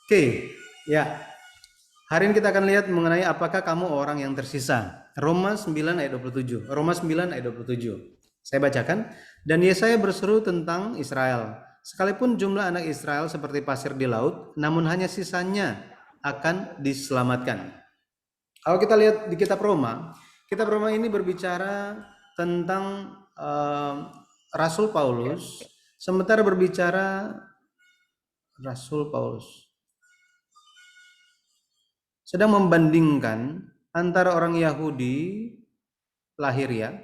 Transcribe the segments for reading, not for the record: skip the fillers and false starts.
Oke, ya. Hari ini kita akan lihat mengenai apakah kamu orang yang tersisa. Roma 9 ayat 27. Roma 9 ayat 27. Saya bacakan. Dan Yesaya berseru tentang Israel. Sekalipun jumlah anak Israel seperti pasir di laut, namun hanya sisanya akan diselamatkan. Kalau kita lihat di kitab Roma ini berbicara tentang Rasul Paulus, sementara berbicara Rasul Paulus sedang membandingkan antara orang Yahudi lahiriah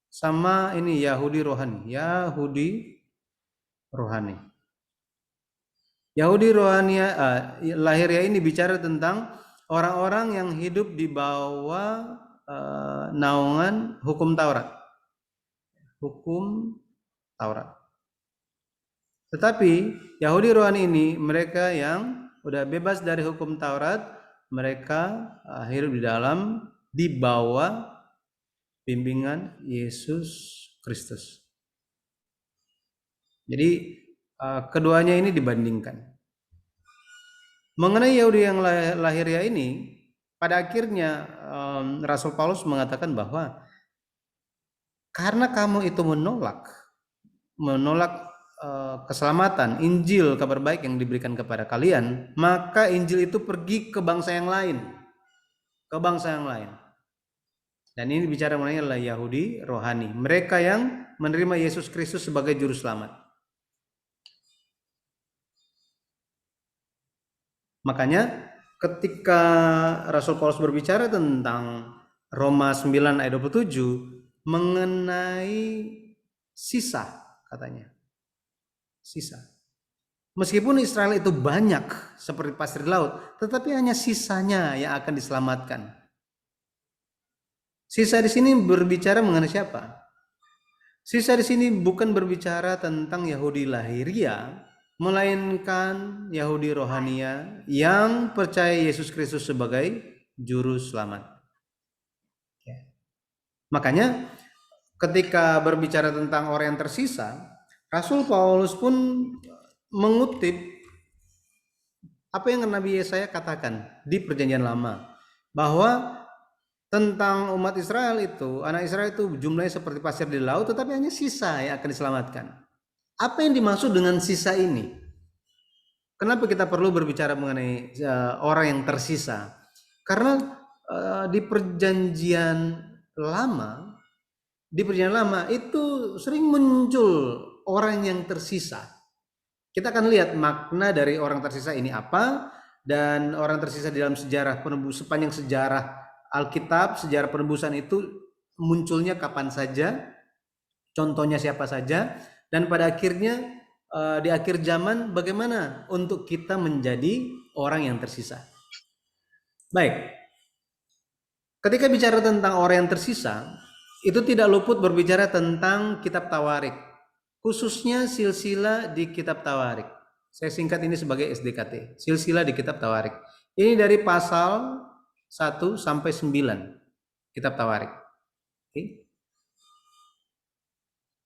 sama ini Yahudi rohani. Yahudi rohani lahiriah ini bicara tentang orang-orang yang hidup di bawah naungan hukum Taurat. Hukum Taurat. Tetapi Yahudi rohani ini mereka yang udah bebas dari hukum Taurat, mereka hidup di bawah bimbingan Yesus Kristus. Jadi keduanya ini dibandingkan. Mengenai Yahudi yang lahiriah ini, pada akhirnya Rasul Paulus mengatakan bahwa karena kamu itu menolak keselamatan, Injil, kabar baik yang diberikan kepada kalian, maka Injil itu pergi ke bangsa yang lain. Dan ini bicara mengenai adalah Yahudi rohani, mereka yang menerima Yesus Kristus sebagai juru selamat. Makanya ketika Rasul Paulus berbicara tentang Roma 9 ayat 27 mengenai sisa, katanya. Sisa. Meskipun Israel itu banyak seperti pasir di laut, tetapi hanya sisanya yang akan diselamatkan. Sisa di sini berbicara mengenai siapa? Sisa di sini bukan berbicara tentang Yahudi lahiriah, melainkan Yahudi rohania yang percaya Yesus Kristus sebagai juru selamat. Makanya ketika berbicara tentang orang yang tersisa, Rasul Paulus pun mengutip apa yang Nabi Yesaya katakan di Perjanjian Lama, bahwa tentang umat Israel itu, anak Israel itu jumlahnya seperti pasir di laut, tetapi hanya sisa yang akan diselamatkan. Apa yang dimaksud dengan sisa ini? Kenapa kita perlu berbicara mengenai orang yang tersisa? Karena di Perjanjian Lama itu sering muncul orang yang tersisa. Kita akan lihat makna dari orang tersisa ini apa, dan orang tersisa di dalam sejarah penebus, sepanjang sejarah Alkitab, sejarah penebusan itu munculnya kapan saja, contohnya siapa saja, dan pada akhirnya di akhir zaman bagaimana untuk kita menjadi orang yang tersisa. Baik, ketika bicara tentang orang yang tersisa, itu tidak luput berbicara tentang kitab Tawarik, khususnya silsilah di kitab Tawarik. Saya singkat ini sebagai SDKT, silsilah di kitab Tawarik. Ini dari pasal 1 sampai 9 kitab Tawarik. Oke.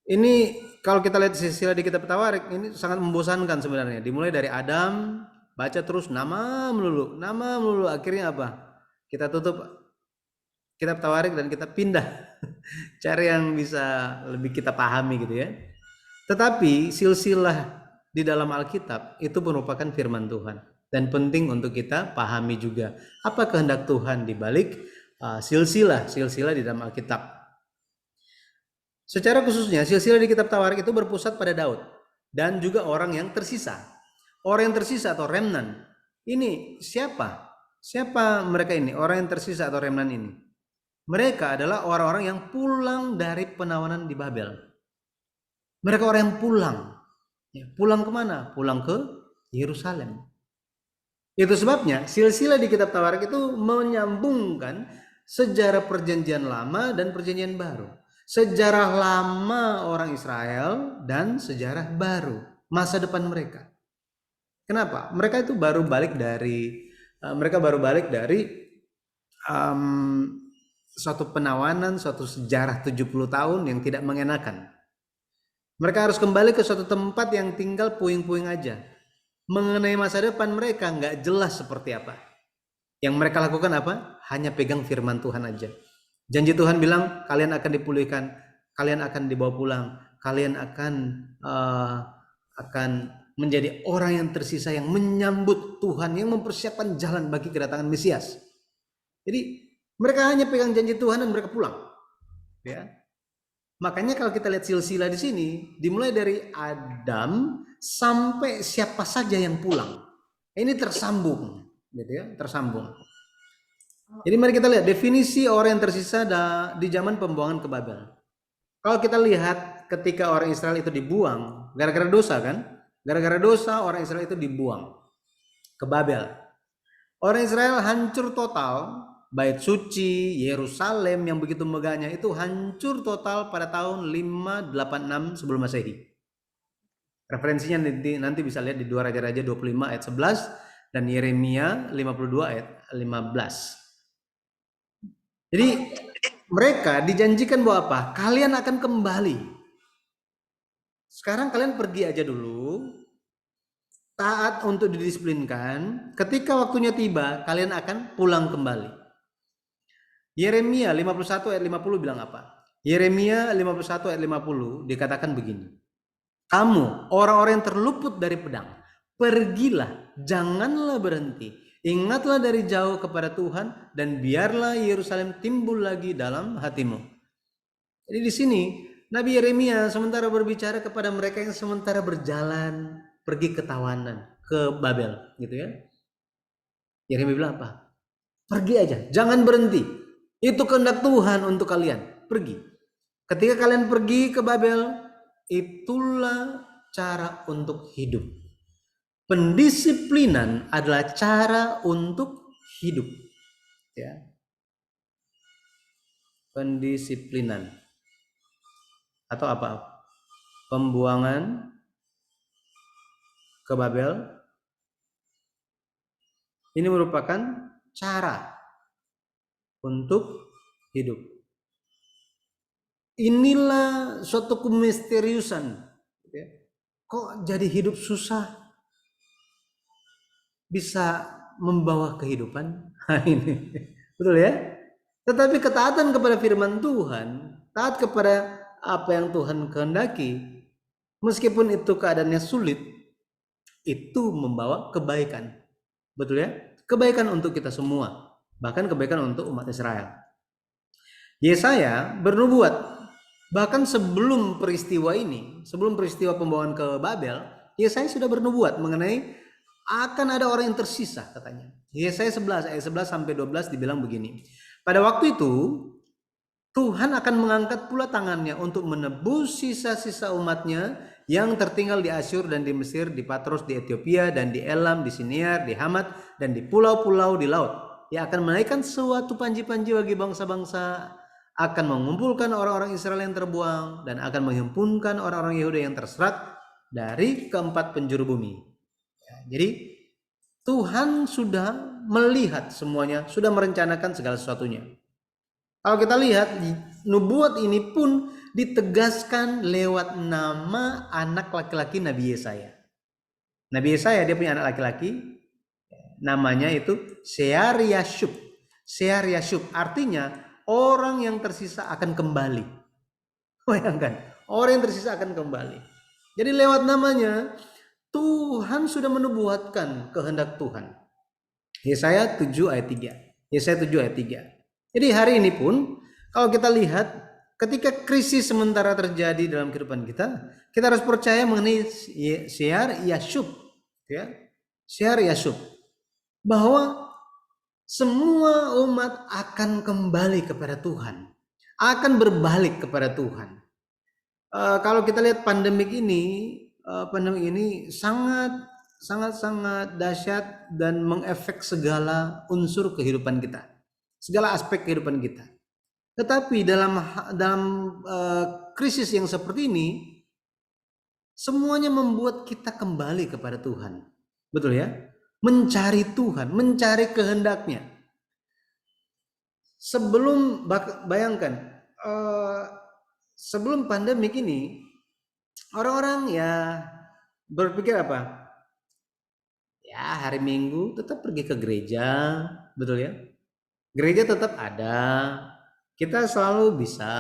Ini kalau kita lihat silsilah di kitab Tawarik ini sangat membosankan sebenarnya. Dimulai dari Adam, baca terus nama melulu, akhirnya apa? Kita tutup kitab Tawarik dan kita pindah cari yang bisa lebih kita pahami gitu ya. Tetapi silsilah di dalam Alkitab itu merupakan firman Tuhan dan penting untuk kita pahami juga apa kehendak Tuhan di balik silsilah di dalam Alkitab. Secara khususnya silsilah di kitab Tawarik itu berpusat pada Daud dan juga orang yang tersisa. Orang yang tersisa atau remnant. Ini siapa? Siapa mereka ini? Orang yang tersisa atau remnant ini? Mereka adalah orang-orang yang pulang dari penawanan di Babel. Mereka orang yang pulang. Pulang kemana? Pulang ke Yerusalem. Itu sebabnya silsilah di kitab Tawarik itu menyambungkan sejarah perjanjian lama dan perjanjian baru. Sejarah lama orang Israel dan sejarah baru, masa depan mereka. Kenapa? Mereka itu baru balik dari suatu penawanan, suatu sejarah 70 tahun yang tidak mengenakan. Mereka harus kembali ke suatu tempat yang tinggal puing-puing aja. mengenai masa depan mereka nggak jelas seperti apa. Yang mereka lakukan apa? Hanya pegang firman Tuhan aja. Janji Tuhan bilang kalian akan dipulihkan, kalian akan dibawa pulang, kalian akan menjadi orang yang tersisa yang menyambut Tuhan, yang mempersiapkan jalan bagi kedatangan Mesias. Jadi mereka hanya pegang janji Tuhan dan mereka pulang. Ya. Makanya kalau kita lihat silsilah di sini, dimulai dari Adam sampai siapa saja yang pulang. Ini tersambung, gitu ya, tersambung. Jadi mari kita lihat definisi orang yang tersisa di zaman pembuangan ke Babel. Kalau kita lihat ketika orang Israel itu dibuang, gara-gara dosa kan? Gara-gara dosa orang Israel itu dibuang ke Babel. Orang Israel hancur total, bait suci, Yerusalem yang begitu megahnya itu hancur total pada tahun 586 sebelum Masehi. Referensinya nanti bisa lihat di 2 Raja-Raja 25 ayat 11 dan Yeremia 52 ayat 15. Jadi mereka dijanjikan bahwa apa? Kalian akan kembali. Sekarang kalian pergi aja dulu, taat untuk didisiplinkan. Ketika waktunya tiba, kalian akan pulang kembali. Yeremia 51 ayat 50 bilang apa? Yeremia 51 ayat 50 dikatakan begini. Kamu orang-orang yang terluput dari pedang, pergilah, janganlah berhenti. Ingatlah dari jauh kepada Tuhan dan biarlah Yerusalem timbul lagi dalam hatimu. Jadi di sini Nabi Yeremia sementara berbicara kepada mereka yang sementara berjalan pergi ke tawanan, ke Babel, gitu ya. Yeremia bilang apa? Pergi aja, jangan berhenti. Itu kehendak Tuhan untuk kalian. Pergi. Ketika kalian pergi ke Babel, itulah cara untuk hidup. Pendisiplinan adalah cara untuk hidup. Ya. Pendisiplinan. Atau apa? Pembuangan ke Babel. Ini merupakan cara untuk hidup. Inilah suatu kemisteriusan. Kok jadi hidup susah bisa membawa kehidupan? Ini betul ya. Tetapi ketaatan kepada firman Tuhan, taat kepada apa yang Tuhan kehendaki, meskipun itu keadaannya sulit, itu membawa kebaikan. Betul ya? Kebaikan untuk kita semua, bahkan kebaikan untuk umat Israel. Yesaya bernubuat bahkan sebelum peristiwa ini, sebelum peristiwa pembawaan ke Babel, Yesaya sudah bernubuat mengenai akan ada orang yang tersisa, katanya. Yesaya 11 ayat 11 sampai 12 dibilang begini. Pada waktu itu Tuhan akan mengangkat pula tangannya untuk menebus sisa-sisa umatnya yang tertinggal di Asyur dan di Mesir, di Patros, di Ethiopia, dan di Elam, di Siniar, di Hamat, dan di pulau-pulau di laut. Ia akan menaikkan suatu panji-panji bagi bangsa-bangsa, akan mengumpulkan orang-orang Israel yang terbuang, dan akan menghimpunkan orang-orang Yehuda yang terserat dari keempat penjuru bumi. Ya, jadi Tuhan sudah melihat semuanya, sudah merencanakan segala sesuatunya. Kalau kita lihat, nubuat ini pun ditegaskan lewat nama anak laki-laki Nabi Yesaya. Nabi Yesaya dia punya anak laki-laki, namanya itu Shear-Yashub. Shear-Yashub artinya orang yang tersisa akan kembali. Bayangkan, orang yang tersisa akan kembali. Jadi lewat namanya, Tuhan sudah menubuatkan kehendak Tuhan. Yesaya 7 ayat 3. Yesaya 7 ayat 3. Jadi hari ini pun kalau kita lihat ketika krisis sementara terjadi dalam kehidupan kita, kita harus percaya mengenai Shear-Yashub, ya. Shear-Yashub, bahwa semua umat akan kembali kepada Tuhan, akan berbalik kepada Tuhan. Kalau kita lihat pandemik ini sangat dahsyat dan mengefek segala unsur kehidupan kita, segala aspek kehidupan kita. Tetapi dalam krisis yang seperti ini, semuanya membuat kita kembali kepada Tuhan. Betul ya? Mencari Tuhan, mencari kehendaknya. Sebelum, bayangkan, sebelum pandemik ini, orang-orang ya berpikir apa? Ya, hari Minggu tetap pergi ke gereja, betul ya? Gereja tetap ada. Kita selalu bisa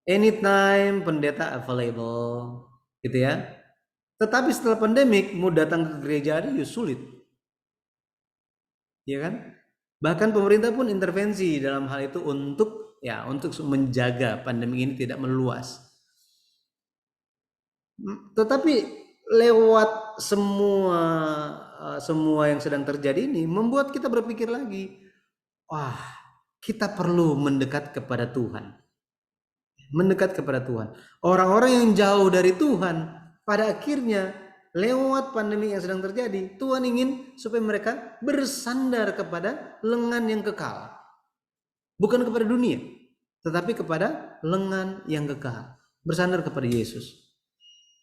anytime pendeta available, gitu ya. Tetapi setelah pandemik mau datang ke gereja aja ya sulit, ya kan? Bahkan pemerintah pun intervensi dalam hal itu untuk menjaga pandemi ini tidak meluas. Tetapi lewat semua yang sedang terjadi ini membuat kita berpikir lagi, wah, kita perlu mendekat kepada Tuhan. Mendekat kepada Tuhan. Orang-orang yang jauh dari Tuhan, pada akhirnya lewat pandemi yang sedang terjadi, Tuhan ingin supaya mereka bersandar kepada lengan yang kekal. Bukan kepada dunia, tetapi kepada lengan yang kekal. Bersandar kepada Yesus.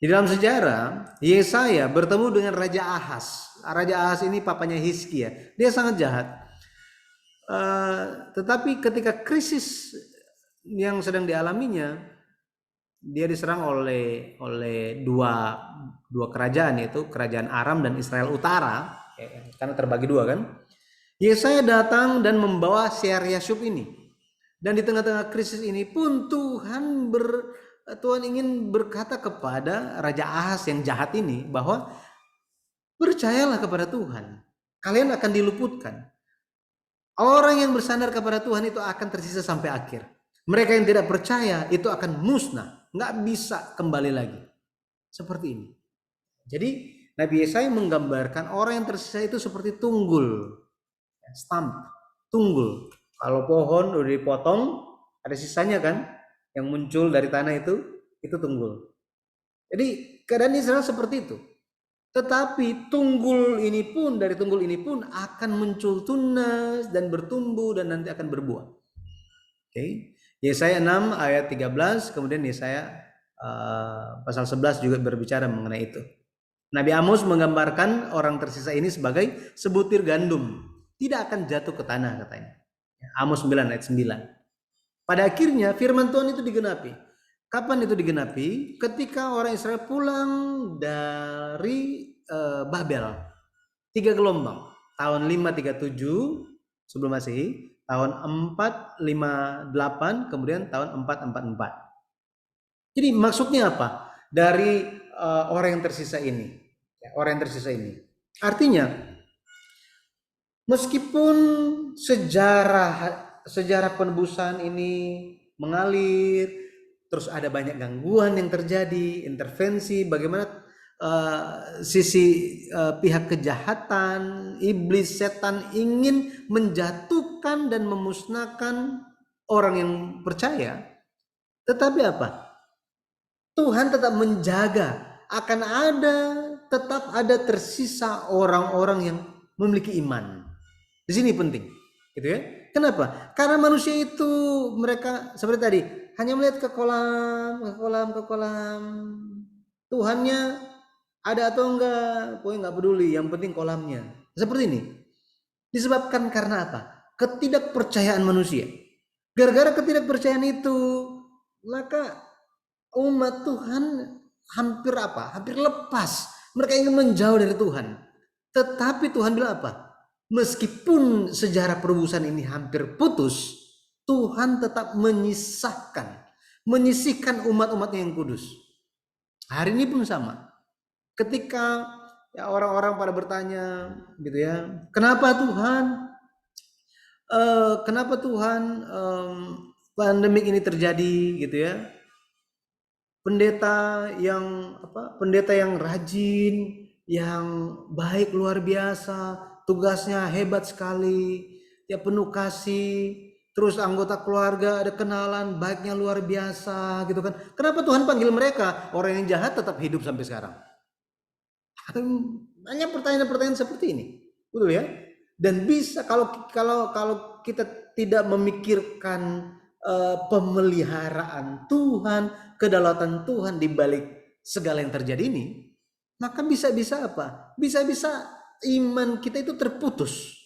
Di dalam sejarah, Yesaya bertemu dengan Raja Ahaz. Raja Ahaz ini papanya Hizkia. Dia sangat jahat. Tetapi ketika krisis yang sedang dialaminya, dia diserang oleh dua kerajaan, yaitu kerajaan Aram dan Israel Utara, karena terbagi dua kan. Yesaya datang dan membawa Syaar-Yashub ini. Dan di tengah-tengah krisis ini pun Tuhan ingin berkata kepada Raja Ahaz yang jahat ini bahwa percayalah kepada Tuhan, kalian akan diluputkan. Orang yang bersandar kepada Tuhan itu akan tersisa sampai akhir. Mereka yang tidak percaya itu akan musnah, nggak bisa kembali lagi. Seperti ini. Jadi Nabi Yesaya menggambarkan orang yang tersisa itu seperti tunggul, stump, tunggul. Kalau pohon udah dipotong, ada sisanya kan, yang muncul dari tanah itu tunggul. Jadi keadaan Israel seperti itu. Tetapi dari tunggul ini pun akan muncul tunas dan bertumbuh dan nanti akan berbuah. Oke. Yesaya 6 ayat 13, kemudian Yesaya pasal 11 juga berbicara mengenai itu. Nabi Amos menggambarkan orang tersisa ini sebagai sebutir gandum, tidak akan jatuh ke tanah katanya. Amos 9 ayat 9. Pada akhirnya firman Tuhan itu digenapi. Kapan itu digenapi? Ketika orang Israel pulang dari Babel. 3 gelombang. Tahun 537 sebelum Masehi, tahun 458, kemudian tahun 444. Jadi maksudnya apa? Dari orang yang tersisa ini. Orang yang tersisa ini. Artinya, meskipun sejarah penebusan ini mengalir, terus ada banyak gangguan yang terjadi, intervensi, bagaimana sisi pihak kejahatan, iblis, setan ingin menjatuhkan dan memusnahkan orang yang percaya. Tetapi apa? Tuhan tetap menjaga, akan tetap ada tersisa orang-orang yang memiliki iman. Di sini penting, gitu ya. Kenapa? Karena manusia itu mereka seperti tadi hanya melihat ke kolam. Tuhannya ada atau enggak, pokoknya enggak peduli. Yang penting kolamnya. Seperti ini. Disebabkan karena apa? Ketidakpercayaan manusia. Gara-gara ketidakpercayaan itu, maka umat Tuhan hampir lepas. Mereka ingin menjauh dari Tuhan. Tetapi Tuhan bilang apa? Meskipun sejarah perebusan ini hampir putus, Tuhan tetap menyisihkan umat-umatnya yang kudus. Hari ini pun sama. Ketika orang-orang pada bertanya gitu ya, kenapa Tuhan pandemik ini terjadi gitu ya? Pendeta yang rajin, yang baik luar biasa, tugasnya hebat sekali, ya penuh kasih, terus anggota keluarga ada kenalan baiknya luar biasa gitu kan. Kenapa Tuhan panggil mereka? Orang yang jahat tetap hidup sampai sekarang. Banyak pertanyaan-pertanyaan seperti ini, betul ya? Dan bisa kalau kita tidak memikirkan pemeliharaan Tuhan, kedaulatan Tuhan di balik segala yang terjadi ini, maka bisa-bisa apa? Bisa-bisa iman kita itu terputus.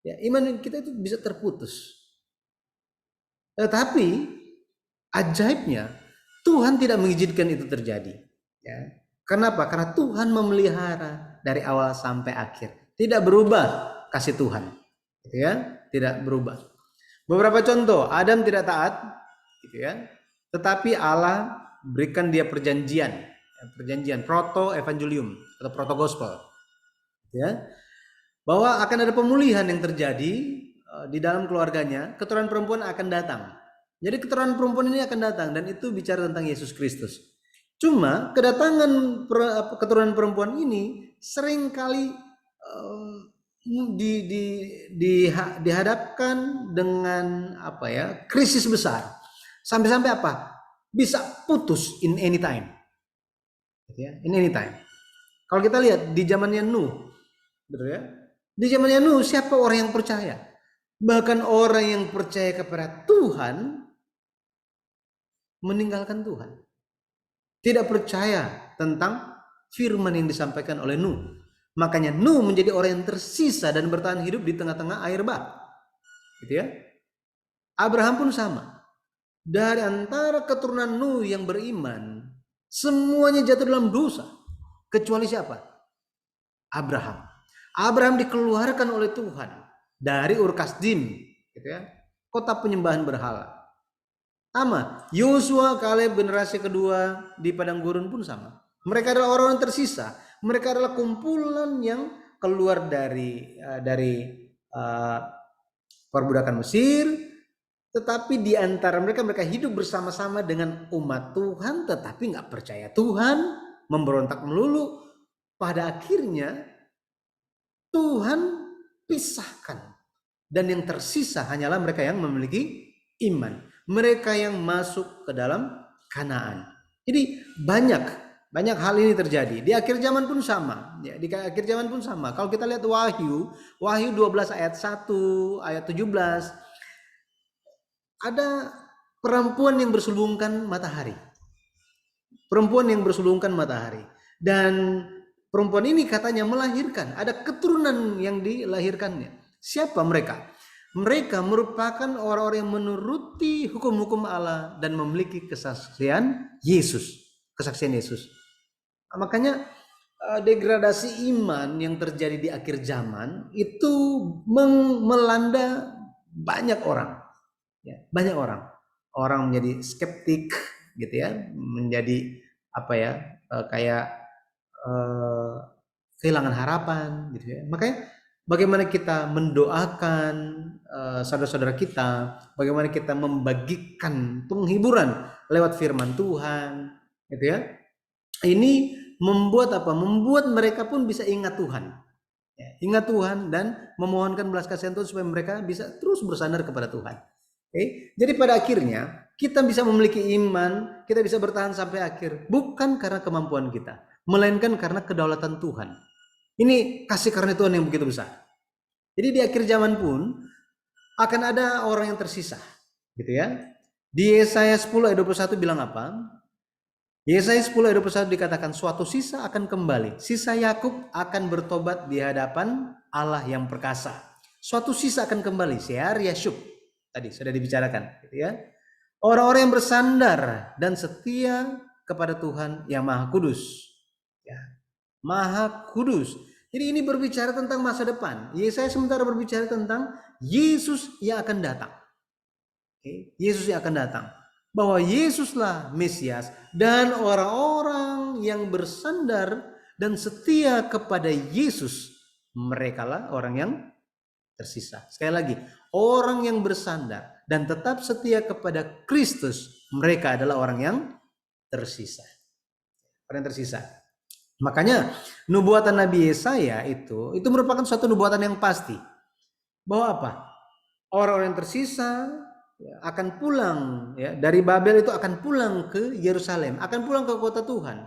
Ya, iman kita itu bisa terputus. Tetapi ajaibnya Tuhan tidak mengizinkan itu terjadi. Ya. Kenapa? Karena Tuhan memelihara dari awal sampai akhir. Tidak berubah kasih Tuhan. Gitu ya, tidak berubah. Beberapa contoh, Adam tidak taat, gitu ya. Tetapi Allah berikan dia perjanjian proto evangelium atau proto gospel, ya, bahwa akan ada pemulihan yang terjadi di dalam keluarganya, keturunan perempuan akan datang. Jadi keturunan perempuan ini akan datang dan itu bicara tentang Yesus Kristus. Cuma kedatangan keturunan perempuan ini seringkali dihadapkan dengan apa ya, krisis besar. Sampai-sampai apa? Bisa putus in any time. Ya, in any time. Kalau kita lihat di zamannya Nuh, betul ya? Di zamannya Nuh siapa orang yang percaya? Bahkan orang yang percaya kepada Tuhan meninggalkan Tuhan. Tidak percaya tentang firman yang disampaikan oleh Nuh. Makanya Nuh menjadi orang yang tersisa dan bertahan hidup di tengah-tengah air bah. Gitu ya. Abraham pun sama. Dari antara keturunan Nuh yang beriman, semuanya jatuh dalam dosa. Kecuali siapa? Abraham. Abraham dikeluarkan oleh Tuhan dari Ur Kasdim, gitu ya, kota penyembahan berhala. Sama, Yosua, Kaleb generasi kedua di padang gurun pun sama. Mereka adalah orang-orang tersisa. Mereka adalah kumpulan yang keluar dari perbudakan Mesir, tetapi di antara mereka hidup bersama-sama dengan umat Tuhan, tetapi nggak percaya Tuhan, memberontak melulu. Pada akhirnya Tuhan pisahkan, dan yang tersisa hanyalah mereka yang memiliki iman, mereka yang masuk ke dalam Kanaan. Jadi banyak hal ini terjadi. Di akhir zaman pun sama. Ya, di akhir zaman pun sama. Kalau kita lihat Wahyu 12 ayat 1, ayat 17, ada perempuan yang berselubungkan matahari. Perempuan yang berselubungkan matahari. Dan perempuan ini katanya melahirkan. Ada keturunan yang dilahirkannya. Siapa mereka? Mereka merupakan orang-orang yang menuruti hukum-hukum Allah dan memiliki kesaksian Yesus. Kesaksian Yesus. Nah, makanya degradasi iman yang terjadi di akhir zaman itu melanda banyak orang. Ya, banyak orang menjadi skeptik, gitu ya, menjadi apa ya, kayak kehilangan harapan, gitu ya. Makanya bagaimana kita mendoakan saudara-saudara kita, bagaimana kita membagikan penghiburan lewat firman Tuhan, gitu ya. Ini membuat apa? Membuat mereka pun bisa ingat Tuhan. Ya, ingat Tuhan dan memohonkan belas kasihan Tuhan supaya mereka bisa terus bersandar kepada Tuhan. Okay? Jadi pada akhirnya kita bisa memiliki iman, kita bisa bertahan sampai akhir, bukan karena kemampuan kita, melainkan karena kedaulatan Tuhan. Ini kasih karunia Tuhan yang begitu besar. Jadi di akhir zaman pun akan ada orang yang tersisa, gitu ya. Di Yesaya 10 ayat 21 bilang apa? Yesaya 10 ayat 21 dikatakan suatu sisa akan kembali. Sisa Yakub akan bertobat di hadapan Allah yang perkasa. Suatu sisa akan kembali. Shear Yashub. Tadi sudah dibicarakan, gitu ya. Orang-orang yang bersandar dan setia kepada Tuhan yang Maha Kudus. Ya. Maha Kudus. Jadi ini berbicara tentang masa depan. Yesaya sementara berbicara tentang Yesus yang akan datang. Okay. Yesus yang akan datang. Bahwa Yesuslah Mesias dan orang-orang yang bersandar dan setia kepada Yesus, merekalah orang yang tersisa. Sekali lagi, orang yang bersandar dan tetap setia kepada Kristus, mereka adalah orang yang tersisa. Orang yang tersisa. Makanya nubuatan Nabi Yesaya itu merupakan suatu nubuatan yang pasti. Bahwa apa? Orang-orang yang tersisa akan pulang ya, dari Babel itu akan pulang ke Yerusalem, akan pulang ke kota Tuhan.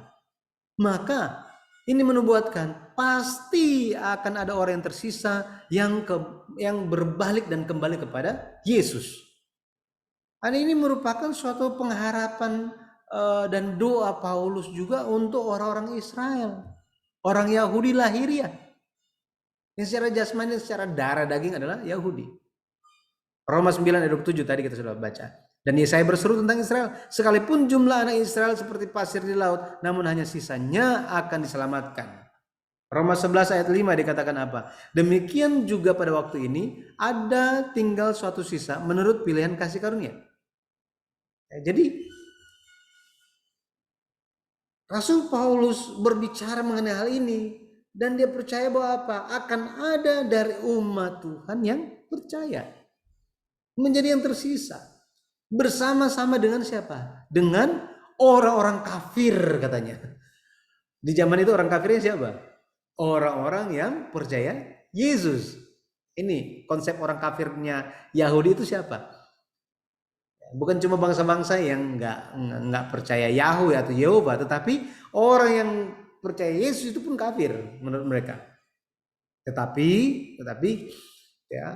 Maka ini menubuatkan pasti akan ada orang yang tersisa yang berbalik dan kembali kepada Yesus. Dan ini merupakan suatu pengharapan dan doa Paulus juga untuk orang-orang Israel, orang Yahudi lahiriah. Yang secara jasmani, secara darah daging adalah Yahudi. Roma 9 ayat 27 tadi kita sudah baca. Dan Yesaya berseru tentang Israel, sekalipun jumlah anak Israel seperti pasir di laut, namun hanya sisanya akan diselamatkan. Roma 11 ayat 5 dikatakan apa? Demikian juga pada waktu ini ada tinggal suatu sisa menurut pilihan kasih karunia. Jadi Rasul Paulus berbicara mengenai hal ini dan dia percaya bahwa apa? Akan ada dari umat Tuhan yang percaya menjadi yang tersisa bersama-sama dengan siapa? Dengan orang-orang kafir katanya. Di zaman itu orang kafirnya siapa? Orang-orang yang percaya Yesus. Ini konsep orang kafirnya Yahudi itu siapa? Bukan cuma bangsa-bangsa yang nggak percaya Yahweh atau Yehova, tetapi orang yang percaya Yesus itu pun kafir menurut mereka. Tetapi ya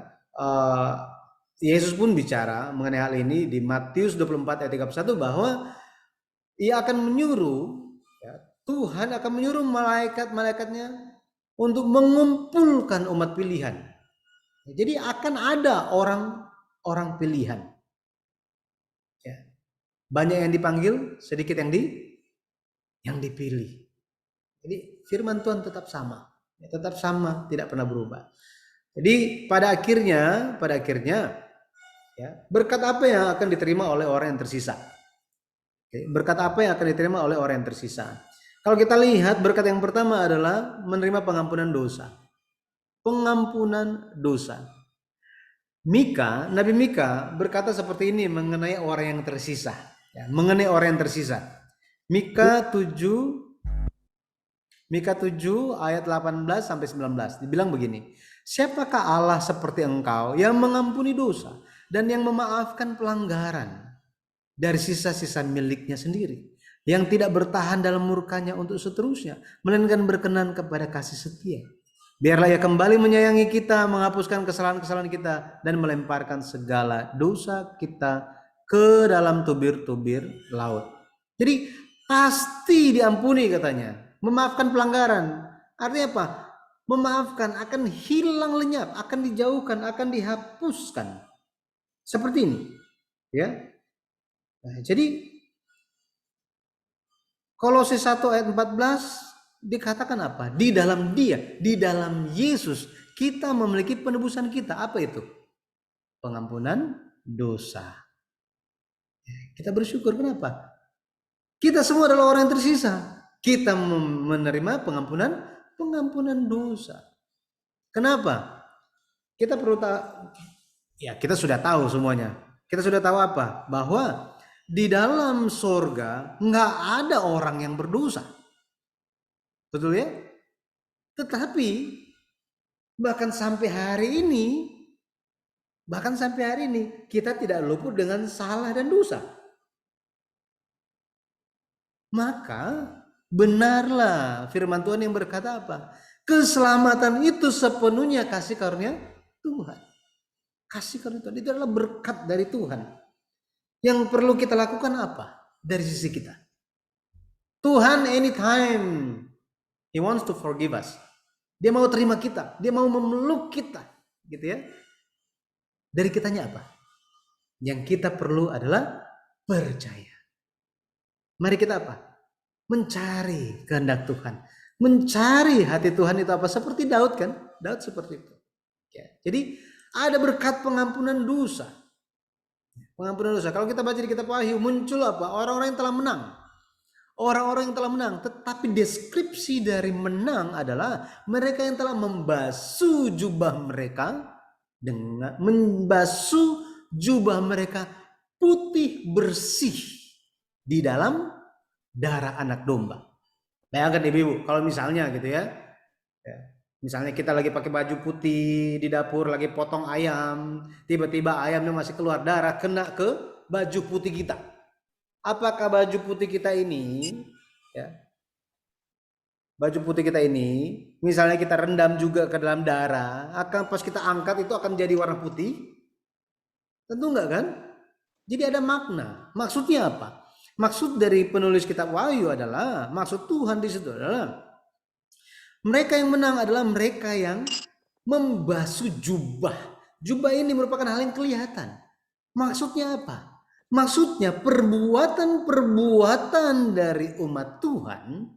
Yesus pun bicara mengenai hal ini di Matius 24 ayat 31 bahwa ia akan menyuruh, ya, Tuhan akan menyuruh malaikat-malaikatnya untuk mengumpulkan umat pilihan. Jadi akan ada orang pilihan. Ya. Banyak yang dipanggil, sedikit yang dipilih. Jadi firman Tuhan tetap sama, tidak pernah berubah. Jadi pada akhirnya, ya, berkat apa yang akan diterima oleh orang yang tersisa? Berkat apa yang akan diterima oleh orang yang tersisa? Kalau kita lihat, berkat yang pertama adalah menerima pengampunan dosa. Pengampunan dosa. Nabi Mika berkata seperti ini mengenai orang yang tersisa. Ya, mengenai orang yang tersisa. Mika 7 ayat 18 sampai 19 dibilang begini. Siapakah Allah seperti engkau yang mengampuni dosa dan yang memaafkan pelanggaran dari sisa-sisa miliknya sendiri, yang tidak bertahan dalam murkanya untuk seterusnya, melainkan berkenan kepada kasih setia. Biarlah ia kembali menyayangi kita, menghapuskan kesalahan-kesalahan kita, dan melemparkan segala dosa kita ke dalam tubir-tubir laut. Jadi pasti diampuni katanya. Memaafkan pelanggaran. Artinya apa? Memaafkan akan hilang lenyap, akan dijauhkan, akan dihapuskan. Seperti ini. Ya. Nah, jadi Kolose 1 ayat 14 dikatakan apa? Di dalam Dia, di dalam Yesus kita memiliki penebusan kita. Apa itu? Pengampunan dosa. Kita bersyukur, kenapa? Kita semua adalah orang yang tersisa. Kita menerima pengampunan dosa. Kenapa? Kita perlu ya, kita sudah tahu semuanya. Kita sudah tahu apa? Bahwa di dalam surga nggak ada orang yang berdosa. Betul ya? Tetapi bahkan sampai hari ini kita tidak luput dengan salah dan dosa. Maka benarlah firman Tuhan yang berkata apa? Keselamatan itu sepenuhnya kasih karunia Tuhan. Kasih karunia Tuhan itu adalah berkat dari Tuhan. Yang perlu kita lakukan apa? Dari sisi kita. Tuhan anytime He wants to forgive us. Dia mau terima kita, dia mau memeluk kita, gitu ya. Dari kitanya apa? Yang kita perlu adalah percaya. Mari kita apa? Mencari kehendak Tuhan. Mencari hati Tuhan itu apa? Seperti Daud kan? Daud seperti itu. Ya. Jadi ada berkat pengampunan dosa. Pengampunan dosa. Kalau kita baca di kitab Wahyu muncul apa? Orang-orang yang telah menang. Orang-orang yang telah menang. Tetapi deskripsi dari menang adalah mereka yang telah membasuh jubah mereka putih bersih di dalam darah anak domba. Bayangkan ibu, kalau misalnya gitu ya, misalnya kita lagi pakai baju putih di dapur, lagi potong ayam, tiba-tiba ayamnya masih keluar darah, kena ke baju putih kita. Apakah baju putih kita ini, ya, baju putih kita ini, misalnya kita rendam juga ke dalam darah, akan pas kita angkat itu akan jadi warna putih? Tentu enggak kan? Jadi ada makna. Maksudnya apa? Maksud dari penulis kitab Wahyu adalah, maksud Tuhan di situ adalah mereka yang menang adalah mereka yang membasuh jubah. Jubah ini merupakan hal yang kelihatan. Maksudnya apa? Maksudnya perbuatan-perbuatan dari umat Tuhan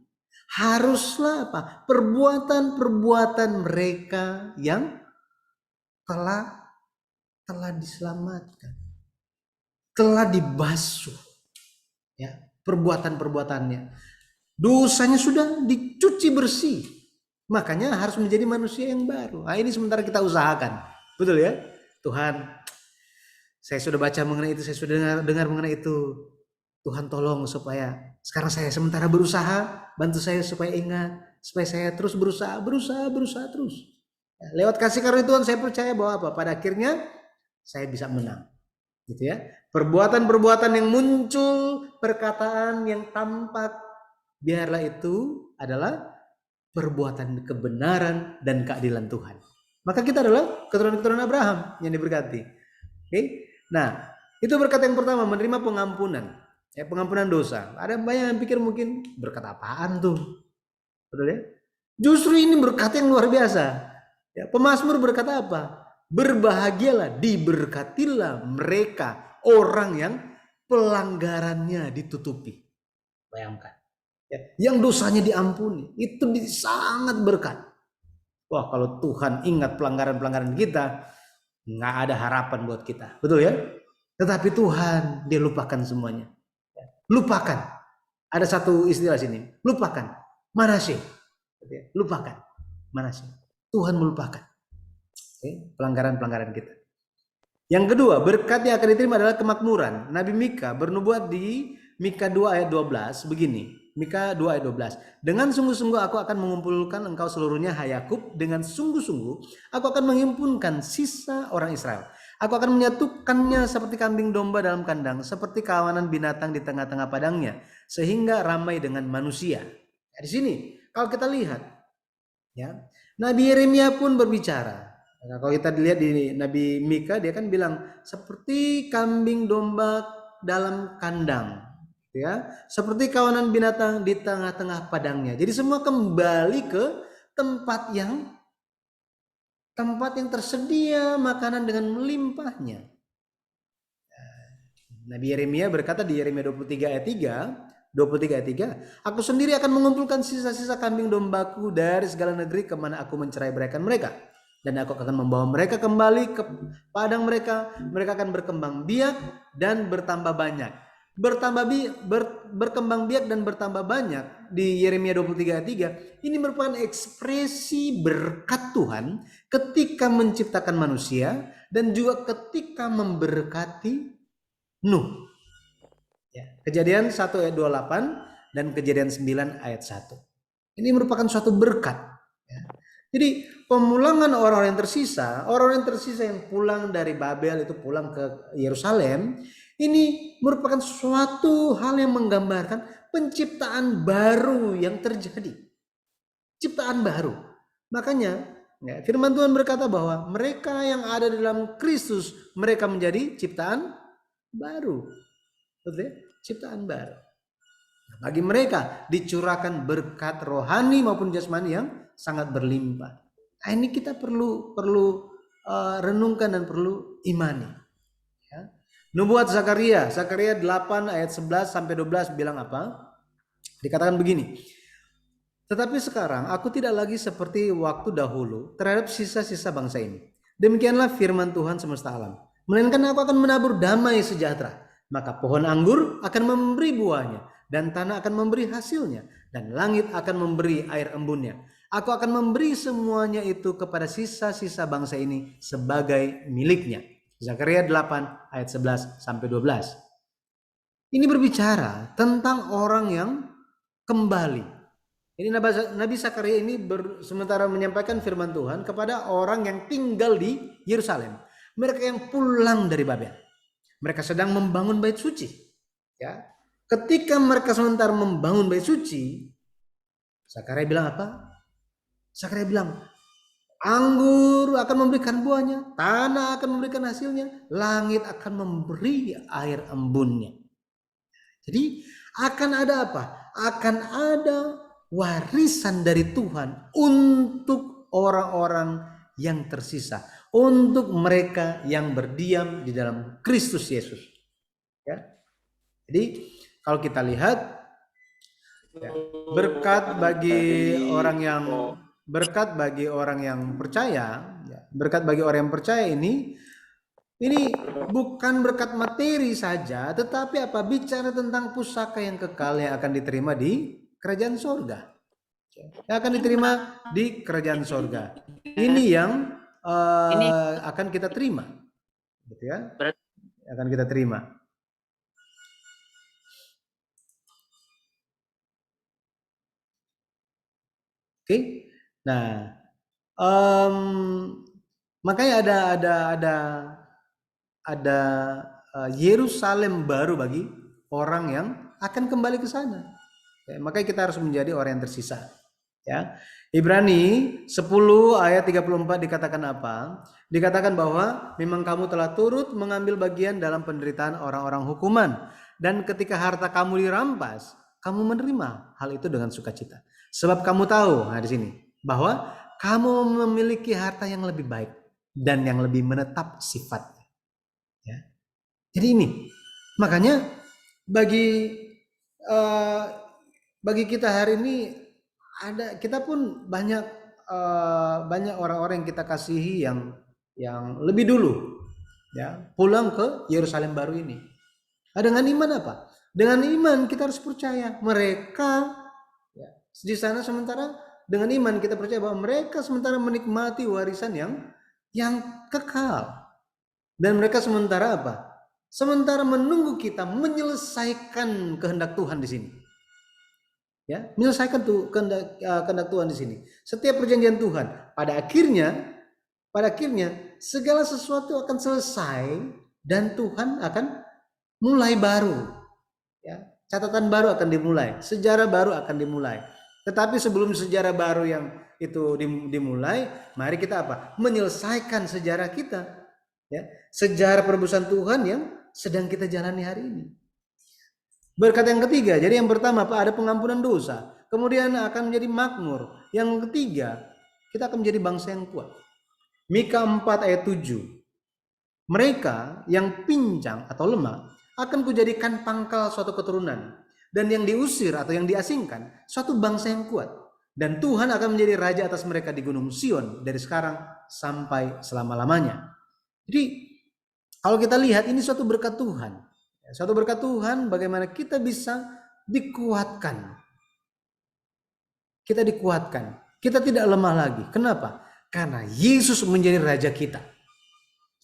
Haruslah apa? Perbuatan-perbuatan mereka yang telah diselamatkan, telah dibasuh, ya, perbuatan-perbuatannya. Dosanya sudah dicuci bersih. Makanya harus menjadi manusia yang baru. Nah, ini sementara kita usahakan. Betul ya? Tuhan, saya sudah baca mengenai itu, saya sudah dengar mengenai itu. Tuhan tolong supaya sekarang saya sementara berusaha, bantu saya supaya ingat, supaya saya terus berusaha terus. Ya, lewat kasih karunia Tuhan saya percaya bahwa apa? Pada akhirnya saya bisa menang. Gitu ya. Perbuatan-perbuatan yang muncul, perkataan yang tampak, biarlah itu adalah perbuatan kebenaran dan keadilan Tuhan. Maka kita adalah keturunan-keturunan Abraham yang diberkati. Oke. Nah, itu berkat yang pertama, menerima pengampunan. Ya, pengampunan dosa. Ada banyak yang pikir mungkin berkat apaan tuh? Betul ya? Justru ini berkat yang luar biasa. Ya, Pemazmur berkata apa? Berbahagialah, diberkatilah mereka orang yang pelanggarannya ditutupi. Bayangkan. Ya, yang dosanya diampuni, itu sangat berkat. Wah, kalau Tuhan ingat pelanggaran-pelanggaran kita, nggak ada harapan buat kita. Betul ya? Tetapi Tuhan, dia lupakan semuanya. Lupakan. Ada satu istilah sini. Lupakan. Manasye. Lupakan. Manasye. Tuhan melupakan pelanggaran-pelanggaran kita. Yang kedua, berkat yang akan diterima adalah kemakmuran. Nabi Mika bernubuat di Mika 2 ayat 12 begini. Mika 2 ayat 12. Dengan sungguh-sungguh aku akan mengumpulkan engkau seluruhnya, hai Yakub. Dengan sungguh-sungguh aku akan menghimpunkan sisa orang Israel. Aku akan menyatukannya seperti kambing domba dalam kandang, seperti kawanan binatang di tengah-tengah padangnya, sehingga ramai dengan manusia. Ya, di sini kalau kita lihat, ya, Nabi Yeremia pun berbicara. Nah, kalau kita lihat di Nabi Mika, dia kan bilang seperti kambing domba dalam kandang, ya, seperti kawanan binatang di tengah-tengah padangnya. Jadi semua kembali ke tempat yang tersedia makanan dengan melimpahnya. Nabi Yeremia berkata di Yeremia 23 ayat 3, aku sendiri akan mengumpulkan sisa-sisa kambing dombaku dari segala negeri kemana aku mencerai-beraikan mereka. Dan aku akan membawa mereka kembali ke padang mereka. Mereka akan berkembang biak dan bertambah banyak. Berkembang biak dan bertambah banyak di Yeremia 23 ayat 3. Ini merupakan ekspresi berkat Tuhan ketika menciptakan manusia dan juga ketika memberkati Nuh. Ya, Kejadian 1 ayat 28 dan Kejadian 9 ayat 1. Ini merupakan suatu berkat. Ya. Jadi pemulangan orang-orang yang tersisa yang pulang dari Babel itu pulang ke Yerusalem, ini merupakan suatu hal yang menggambarkan penciptaan baru yang terjadi. Ciptaan baru. Makanya ya, firman Tuhan berkata bahwa mereka yang ada di dalam Kristus, mereka menjadi ciptaan baru. Betul? Ciptaan baru. Bagi mereka dicurahkan berkat rohani maupun jasmani yang sangat berlimpah. Nah, ini kita perlu renungkan dan perlu imani. Ya. Nubuat Zakaria 8 ayat 11 sampai 12 bilang apa? Dikatakan begini. Tetapi sekarang aku tidak lagi seperti waktu dahulu terhadap sisa-sisa bangsa ini. Demikianlah firman Tuhan semesta alam. Melainkan aku akan menabur damai sejahtera. Maka pohon anggur akan memberi buahnya, dan tanah akan memberi hasilnya, dan langit akan memberi air embunnya. Aku akan memberi semuanya itu kepada sisa-sisa bangsa ini sebagai miliknya. Zakaria 8 ayat 11 sampai 12. Ini berbicara tentang orang yang kembali. Ini Nabi Zakaria ini sementara menyampaikan firman Tuhan kepada orang yang tinggal di Yerusalem. Mereka yang pulang dari Babel. Mereka sedang membangun bait suci. Ya. Ketika mereka sementara membangun bait suci, Zakaria bilang apa? Zakaria bilang, anggur akan memberikan buahnya, tanah akan memberikan hasilnya, langit akan memberi air embunnya. Jadi akan ada apa? Akan ada warisan dari Tuhan untuk orang-orang yang tersisa, untuk mereka yang berdiam di dalam Kristus Yesus. Ya. Jadi kalau kita lihat Ya. Berkat bagi orang yang percaya, ya, berkat bagi orang yang percaya ini bukan berkat materi saja, tetapi apa? Bicara tentang pusaka yang kekal yang akan diterima di kerajaan sorga. Yang akan diterima di kerajaan sorga. Ini yang akan kita terima, gitu ya? Akan kita terima. Oke, nah makanya ada Yerusalem baru bagi orang yang akan kembali ke sana. Ya, makanya kita harus menjadi orang yang tersisa. Ya. Ibrani 10 ayat 34 dikatakan apa? Dikatakan bahwa memang kamu telah turut mengambil bagian dalam penderitaan orang-orang hukuman, dan ketika harta kamu dirampas, kamu menerima hal itu dengan sukacita. Sebab kamu tahu, nah di sini, bahwa kamu memiliki harta yang lebih baik dan yang lebih menetap sifatnya. Ya. Jadi ini, makanya bagi kita hari ini kita pun banyak orang-orang yang kita kasihi yang lebih dulu ya pulang ke Yerusalem baru ini. Dengan iman apa? Dengan iman kita harus percaya mereka ya, di sana, sementara dengan iman kita percaya bahwa mereka sementara menikmati warisan yang kekal. Dan mereka sementara apa? Sementara menunggu kita menyelesaikan kehendak Tuhan di sini. Ya, menyelesaikan kehendak Tuhan di sini. Setiap perjanjian Tuhan pada akhirnya segala sesuatu akan selesai dan Tuhan akan mulai baru. Ya, catatan baru akan dimulai, sejarah baru akan dimulai. Tetapi sebelum sejarah baru yang itu dimulai, mari kita apa? Menyelesaikan sejarah kita. Ya, sejarah penebusan Tuhan yang sedang kita jalani hari ini. Berkat yang ketiga, jadi yang pertama Pak, ada pengampunan dosa. Kemudian akan menjadi makmur. Yang ketiga, kita akan menjadi bangsa yang kuat. Mika 4 ayat 7. Mereka yang pincang atau lemah akan kujadikan pangkal suatu keturunan. Dan yang diusir atau yang diasingkan, suatu bangsa yang kuat. Dan Tuhan akan menjadi raja atas mereka di Gunung Sion dari sekarang sampai selama-lamanya. Jadi kalau kita lihat ini suatu berkat Tuhan. Suatu berkat Tuhan bagaimana kita bisa dikuatkan. Kita dikuatkan. Kita tidak lemah lagi. Kenapa? Karena Yesus menjadi raja kita.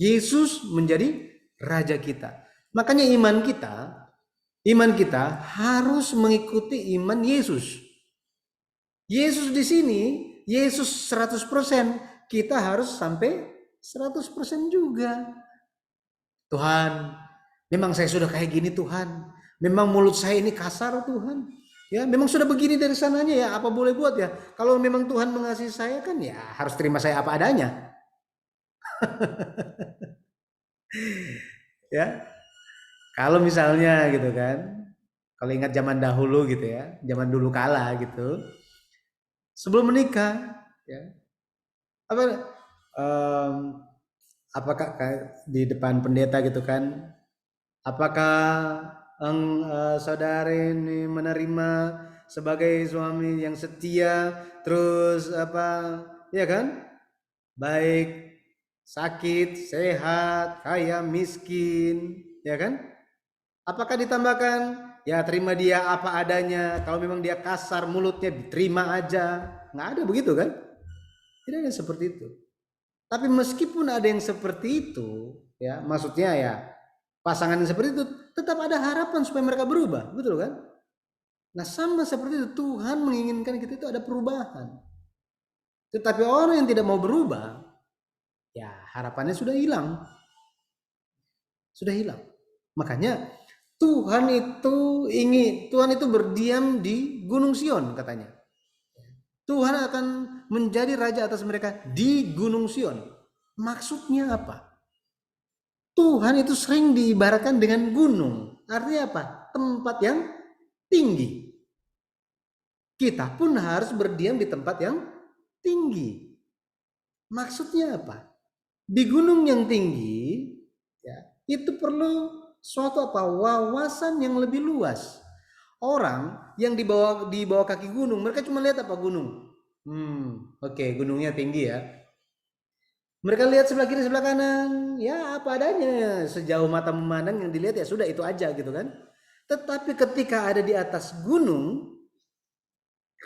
Yesus menjadi raja kita. Makanya iman kita harus mengikuti iman Yesus. Yesus di sini, Yesus 100%, kita harus sampai 100% juga. Tuhan, memang saya sudah kayak gini Tuhan. Memang mulut saya ini kasar Tuhan. Ya, memang sudah begini dari sananya ya, apa boleh buat ya. Kalau memang Tuhan mengasihi saya kan ya harus terima saya apa adanya. Ya. Kalau misalnya gitu kan. Kalau ingat zaman dahulu gitu ya, zaman dulu kala gitu. Sebelum menikah ya. Apakah di depan pendeta gitu kan, apakah saudari ini menerima sebagai suami yang setia, terus apa ya kan, baik sakit sehat kaya miskin ya kan, apakah ditambahkan ya terima dia apa adanya, kalau memang dia kasar mulutnya diterima aja, nggak ada begitu kan, tidak ada seperti itu. Tapi meskipun ada yang seperti itu, ya maksudnya ya pasangan yang seperti itu, tetap ada harapan supaya mereka berubah, betul kan? Nah sama seperti itu, Tuhan menginginkan kita itu ada perubahan. Tetapi orang yang tidak mau berubah, ya harapannya sudah hilang. Sudah hilang. Makanya Tuhan itu berdiam di Gunung Sion katanya. Tuhan akan menjadi raja atas mereka di Gunung Sion. Maksudnya apa? Tuhan itu sering diibaratkan dengan gunung. Artinya apa? Tempat yang tinggi. Kita pun harus berdiam di tempat yang tinggi. Maksudnya apa? Di gunung yang tinggi, ya, itu perlu suatu apa? Wawasan yang lebih luas. Orang yang di bawah kaki gunung, mereka cuma lihat apa gunung. Oke, gunungnya tinggi ya. Mereka lihat sebelah kiri, sebelah kanan, ya apa adanya. Sejauh mata memandang yang dilihat ya sudah itu aja gitu kan. Tetapi ketika ada di atas gunung,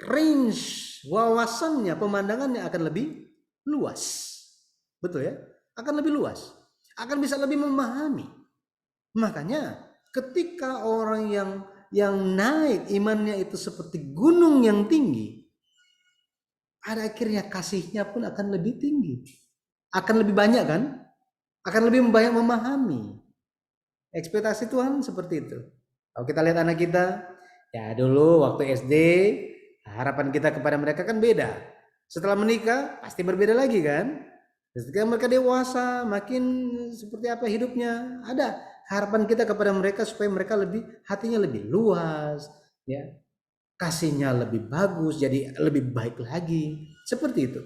range wawasannya, pemandangannya akan lebih luas. Betul ya? Akan lebih luas. Akan bisa lebih memahami. Makanya ketika orang yang naik imannya itu seperti gunung yang tinggi, pada akhirnya kasihnya pun akan lebih tinggi. Akan lebih banyak kan? Akan lebih banyak memahami. Ekspektasi Tuhan seperti itu. Kalau kita lihat anak kita, ya dulu waktu SD, harapan kita kepada mereka kan beda. Setelah menikah, pasti berbeda lagi kan? Ketika mereka dewasa, makin seperti apa hidupnya, ada harapan kita kepada mereka supaya mereka hatinya lebih luas, ya, kasihnya lebih bagus, jadi lebih baik lagi. Seperti itu.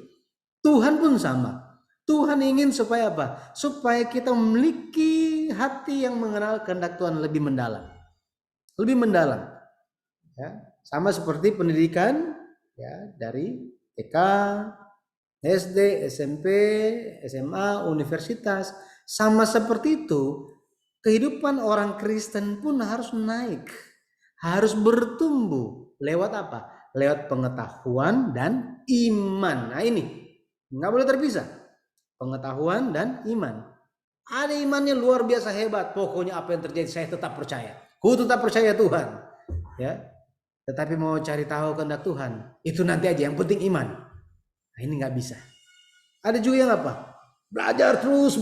Tuhan pun sama. Tuhan ingin supaya apa? Supaya kita memiliki hati yang mengenal kehendak Tuhan lebih mendalam. Lebih mendalam. Ya, sama seperti pendidikan ya dari TK, SD, SMP, SMA, universitas. Sama seperti itu, kehidupan orang Kristen pun harus naik. Harus bertumbuh. Lewat apa? Lewat pengetahuan dan iman. Nah ini, nggak boleh terpisah. Pengetahuan dan iman. Ada imannya luar biasa hebat. Pokoknya apa yang terjadi saya tetap percaya. Ku tetap percaya Tuhan. Ya. Tetapi mau cari tahu kehendak Tuhan, itu nanti aja. Yang penting iman. Nah, ini nggak bisa. Ada juga yang apa? Belajar terus.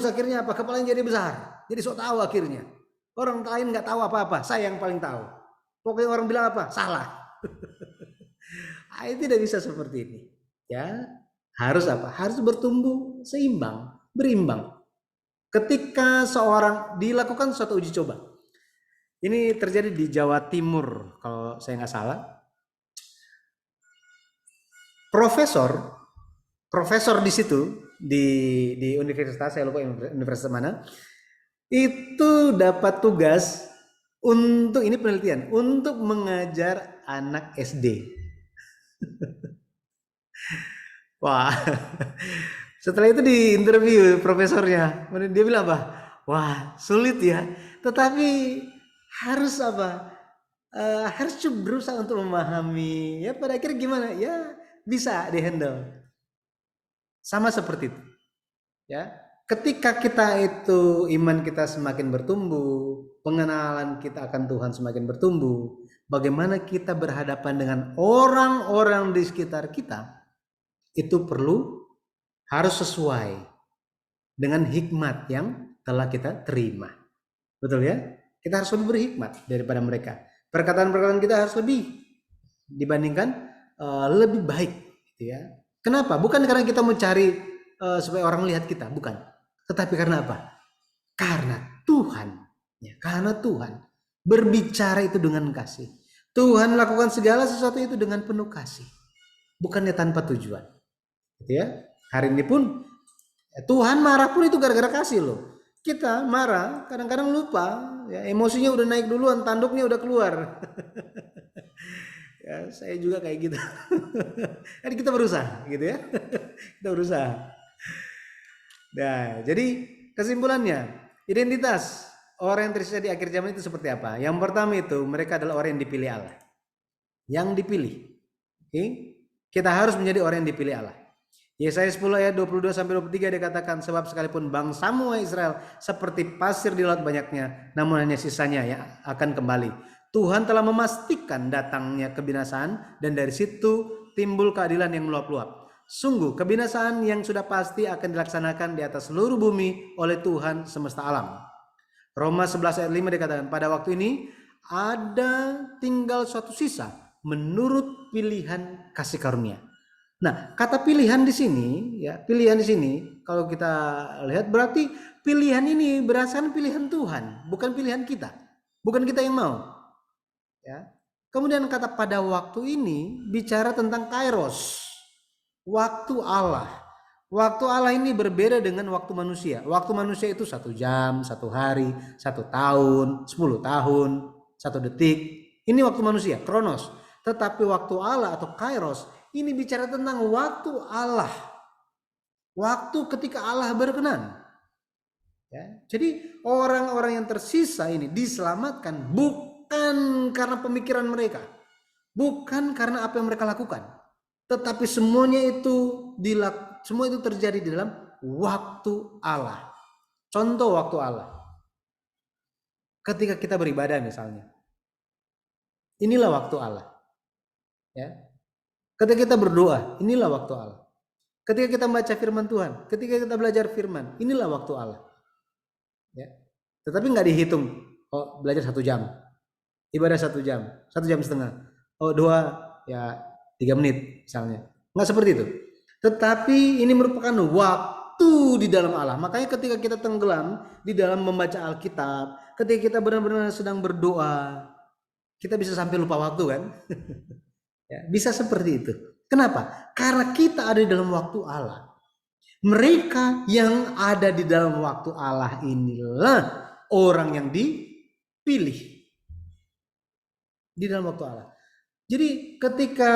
Akhirnya apa? Kepalanya jadi besar. Jadi sok tahu akhirnya. Orang lain nggak tahu apa-apa. Saya yang paling tahu. Pokoknya orang bilang apa? Salah. Itu tidak bisa seperti ini. Ya, harus apa? Harus bertumbuh seimbang, berimbang. Ketika seorang dilakukan suatu uji coba. Ini terjadi di Jawa Timur kalau saya nggak salah. Profesor di situ di universitas, saya lupa universitas mana, itu dapat tugas untuk ini penelitian untuk mengajar anak SD. Wah, setelah itu di interview profesornya, dia bilang apa? Wah, sulit ya, tetapi harus apa? Harus berusaha untuk memahami. Ya pada akhirnya gimana? Ya bisa dihandle. Sama seperti itu. Ya, ketika kita itu iman kita semakin bertumbuh, pengenalan kita akan Tuhan semakin bertumbuh, bagaimana kita berhadapan dengan orang-orang di sekitar kita, itu harus sesuai dengan hikmat yang telah kita terima. Betul ya? Kita harus lebih berhikmat daripada mereka. Perkataan-perkataan kita harus lebih dibandingkan lebih baik, gitu ya. Kenapa? Bukan karena kita mencari supaya orang lihat kita, bukan. Tetapi karena apa? Karena Tuhan, ya, karena Tuhan berbicara itu dengan kasih. Tuhan melakukan segala sesuatu itu dengan penuh kasih, bukannya tanpa tujuan. Gitu ya. Hari ini pun Tuhan marah pun itu gara-gara kasih loh. Kita marah kadang-kadang lupa, ya, emosinya udah naik duluan, tanduknya udah keluar. Ya, saya juga kayak gitu. Jadi kita berusaha gitu ya. Kita berusaha. Nah, jadi kesimpulannya, identitas orang yang tersisa di akhir zaman itu seperti apa? Yang pertama itu mereka adalah orang yang dipilih Allah. Yang dipilih. Oke? Kita harus menjadi orang yang dipilih Allah. Yesaya 10 ayat 22 sampai 23 dikatakan, sebab sekalipun bangsamu Israel seperti pasir di laut banyaknya, namun hanya sisanya yang akan kembali. Tuhan telah memastikan datangnya kebinasaan, dan dari situ timbul keadilan yang meluap-luap. Sungguh kebinasaan yang sudah pasti akan dilaksanakan di atas seluruh bumi oleh Tuhan semesta alam. Roma 11 ayat 5 dikatakan, pada waktu ini ada tinggal suatu sisa menurut pilihan kasih karunia. Nah, kata pilihan di sini, ya, pilihan di sini kalau kita lihat berarti pilihan ini berdasarkan pilihan Tuhan, bukan pilihan kita. Bukan kita yang mau. Ya. Kemudian kata pada waktu ini bicara tentang kairos. Waktu Allah. Waktu Allah ini berbeda dengan waktu manusia. Waktu manusia itu 1 jam, 1 hari, 1 tahun, 10 tahun. 1 detik. Ini waktu manusia, kronos. Tetapi waktu Allah atau kairos, ini bicara tentang waktu Allah. Waktu ketika Allah berkenan. Ya, jadi orang-orang yang tersisa ini diselamatkan bukan karena pemikiran mereka. Bukan karena apa yang mereka lakukan. Tetapi semuanya itu terjadi di dalam waktu Allah. Contoh waktu Allah. Ketika kita beribadah misalnya. Inilah waktu Allah. Ya. Ketika kita berdoa, inilah waktu Allah. Ketika kita membaca firman Tuhan, ketika kita belajar firman, inilah waktu Allah. Ya. Tetapi nggak dihitung. Oh, belajar 1 jam, ibadah 1 jam, 1,5 jam. Oh, 3 menit misalnya. Nggak seperti itu. Tetapi ini merupakan waktu di dalam Allah. Makanya ketika kita tenggelam di dalam membaca Alkitab, ketika kita benar-benar sedang berdoa, kita bisa sampai lupa waktu kan? Ya, bisa seperti itu. Kenapa? Karena kita ada di dalam waktu Allah. Mereka yang ada di dalam waktu Allah inilah orang yang dipilih di dalam waktu Allah. Jadi ketika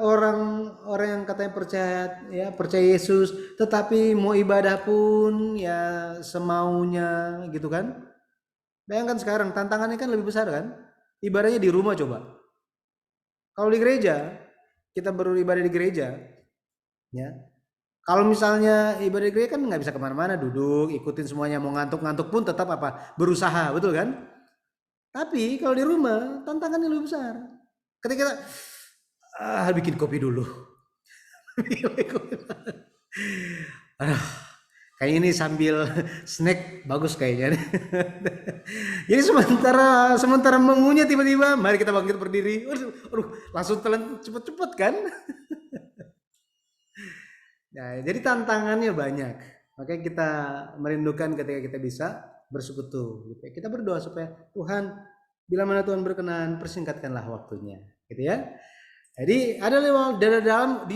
orang yang katanya percaya Yesus, tetapi mau ibadah pun ya semaunya gitu kan? Bayangkan sekarang tantangannya kan lebih besar kan? Ibadahnya di rumah coba. Kalau di gereja, kita beribadah di gereja, ya. Kalau misalnya ibadah di gereja kan nggak bisa kemana-mana, duduk, ikutin semuanya, mau ngantuk-ngantuk pun tetap berusaha, betul kan? Tapi kalau di rumah tantangannya lebih besar. Ketika kita bikin kopi dulu, kayak ini sambil snack bagus kayaknya. Jadi sementara mengunyah tiba-tiba, mari kita bangkit berdiri. Langsung telan cepet-cepet kan? Nah, jadi tantangannya banyak. Makanya kita merindukan ketika kita bisa bersekutu. Gitu. Kita berdoa supaya Tuhan, bila mana Tuhan berkenan, persingkatkanlah waktunya. Gitu ya. Jadi ada di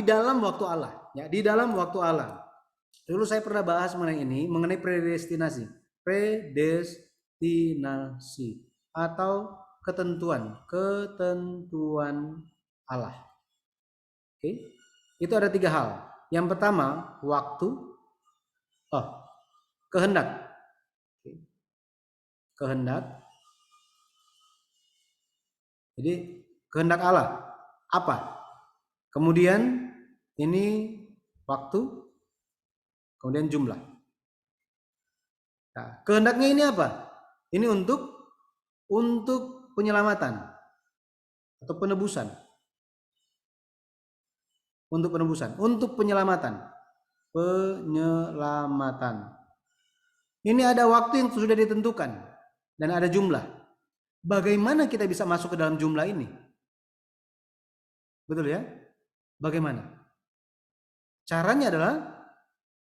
dalam waktu Allah. Ya, di dalam waktu Allah. Dulu saya pernah bahas mengenai predestinasi. Predestinasi atau ketentuan Allah. Oke. Itu ada 3 hal. Yang pertama, waktu. Kehendak. Kehendak. Jadi kehendak Allah apa? Kemudian ini waktu, kemudian jumlah. Nah, kehendaknya ini apa? Ini untuk penyelamatan atau penebusan. Untuk penyelamatan. Ini ada waktu yang sudah ditentukan dan ada jumlah. Bagaimana kita bisa masuk ke dalam jumlah ini? Betul ya? Bagaimana? Caranya adalah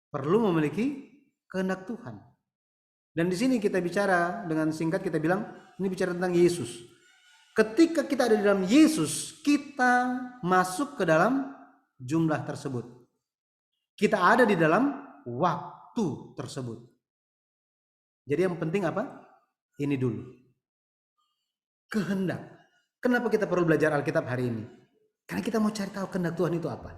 perlu memiliki kehendak Tuhan. Dan di sini kita bicara dengan singkat, kita bilang ini bicara tentang Yesus. Ketika kita ada di dalam Yesus, kita masuk ke dalam jumlah tersebut. Kita ada di dalam waktu tersebut. Jadi yang penting apa? Ini dulu. Kehendak. Kenapa kita perlu belajar Alkitab hari ini? Karena kita mau cari tahu kehendak Tuhan itu apa.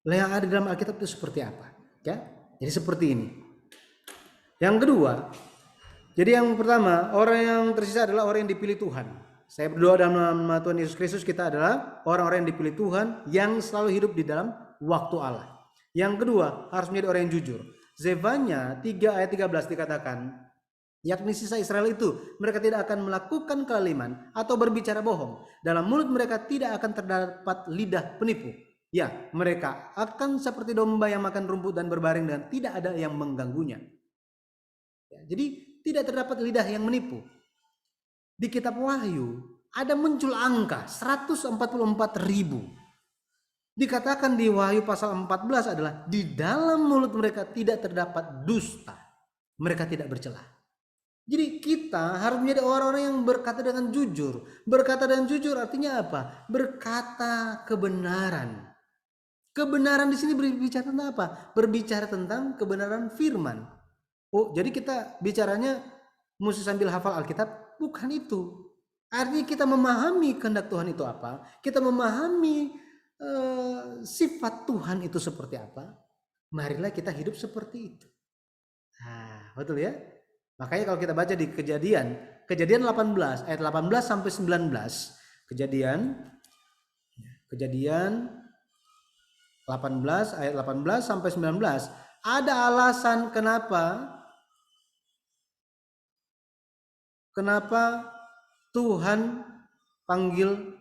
Yang ada di dalam Alkitab itu seperti apa? Ya? Jadi seperti ini. Yang kedua, jadi yang pertama, orang yang tersisa adalah orang yang dipilih Tuhan. Saya berdoa dalam nama Tuhan Yesus Kristus, kita adalah orang-orang yang dipilih Tuhan yang selalu hidup di dalam waktu Allah. Yang kedua, harus menjadi orang yang jujur. Zefanya 3 ayat 13 dikatakan, yakni sisa Israel itu, mereka tidak akan melakukan kelaliman atau berbicara bohong. Dalam mulut mereka tidak akan terdapat lidah penipu. Ya, mereka akan seperti domba yang makan rumput dan berbaring dan tidak ada yang mengganggunya. Ya, jadi tidak terdapat lidah yang menipu. Di kitab Wahyu ada muncul angka 144.000. Dikatakan di Wahyu pasal 14 adalah di dalam mulut mereka tidak terdapat dusta. Mereka tidak bercela. Jadi kita harus menjadi orang-orang yang berkata dengan jujur. Berkata dengan jujur artinya apa? Berkata kebenaran. Kebenaran di sini berbicara tentang apa? Berbicara tentang kebenaran firman. Oh, jadi kita bicaranya mesti sambil hafal Alkitab? Bukan itu. Artinya kita memahami kehendak Tuhan itu apa, kita memahami sifat Tuhan itu seperti apa, marilah kita hidup seperti itu. Nah, betul ya? Makanya kalau kita baca di Kejadian 18 ayat 18 sampai 19, Kejadian 18 ayat 18 sampai 19, ada alasan kenapa Tuhan panggil